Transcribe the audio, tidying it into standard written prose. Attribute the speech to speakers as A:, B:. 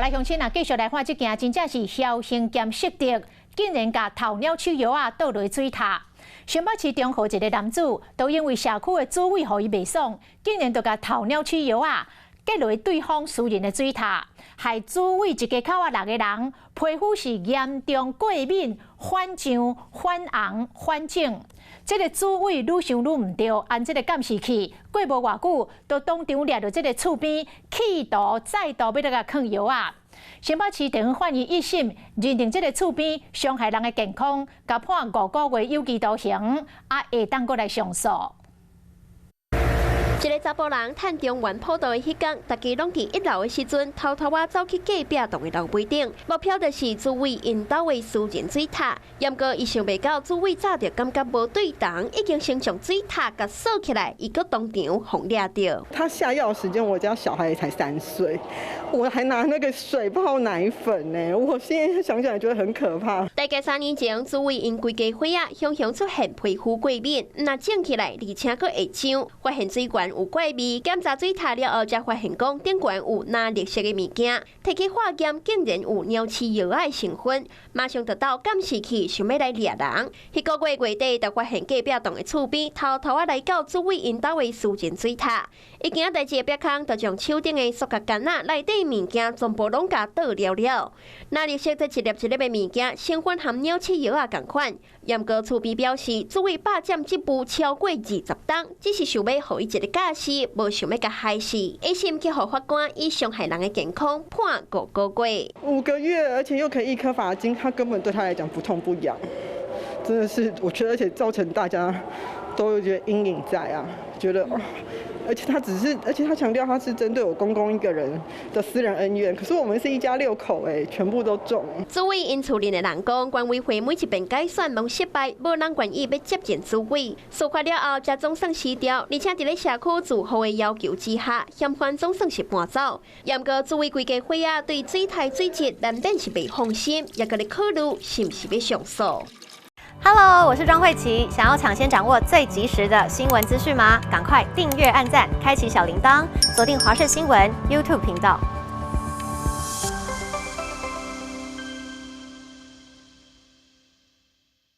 A: 来乡亲啊，继续来看这件真正是僥幸兼失德，竟然甲鸵鸟取药啊倒落水塔。新北市中和一个男子，都因为社区的主委互伊袂爽，竟然就甲鸵鸟取药啊结落对方私人的水塔，害主委一家口啊6个人皮肤是严重过敏、反痒、反红、反肿。这个主委愈想愈唔对，按这个监视器过无偌久，就当场掠到这个厝边，企图再度要来甲囥药啊！新北市地方法院1审认定这个厝边伤害人的健康，甲判5个月有期徒刑，啊会当过来上诉。
B: 一个查甫人趁中原普渡的迄天，大家拢伫1楼的时阵，偷偷走去隔壁栋的楼梯顶，目标就是主委因兜的私人水塔。然过伊想袂到，主委早就感觉无对同，已经先将水塔甲锁起来，伊搁当场互掠到。
C: 他下药的时间，我家小孩才3岁，我还拿那个水泡奶粉呢。我现在想起来觉得很可怕。
B: 大概3年前，主委因规家伙仔常常出现皮肤过敏，那整起来，而且搁会痒，发现水管有怪味，检查水塔了后，才发现讲顶管有拿绿色的物件，摕去化验，竟然有鸟鼠药的成分，马上得到监视器，想要来掠人。迄个月月底，就发现隔壁栋的厝边偷偷来到主委因兜的私人水塔，已经代志壁空，就将手顶的塑胶杆仔内底物件全部拢甲倒了了。那绿色这一粒一粒的物件，成分含鸟鼠药啊共款。严格厝边表示，主委霸占这部超过20档，只是想要互伊一个假释，无想要甲害死。1审去互法官以伤害人的健康判5个月。
C: 5个月，而且又可以1颗罚金，他根本对他来讲不痛不痒，真的是我觉得，而且造成大家都有觉得阴影在啊，觉得而且他强调他是针对我公公一个人的私人恩怨，可是我们是一家6口全部都中。
B: 主委因处理的人讲，管委会每一遍改选拢失败，无人愿意要接见主委。事发了后，才总算失掉，而且伫咧社区住户的要求之下，嫌犯总算是搬走。严格主委规家伙仔对水台水质难免是袂放心，也搁咧考虑是不是要上诉。
D: Hello， 我是庄慧琪。想要抢先掌握最及时的新闻资讯吗？赶快订阅、按赞、开启小铃铛，锁定华视新闻 YouTube 频道。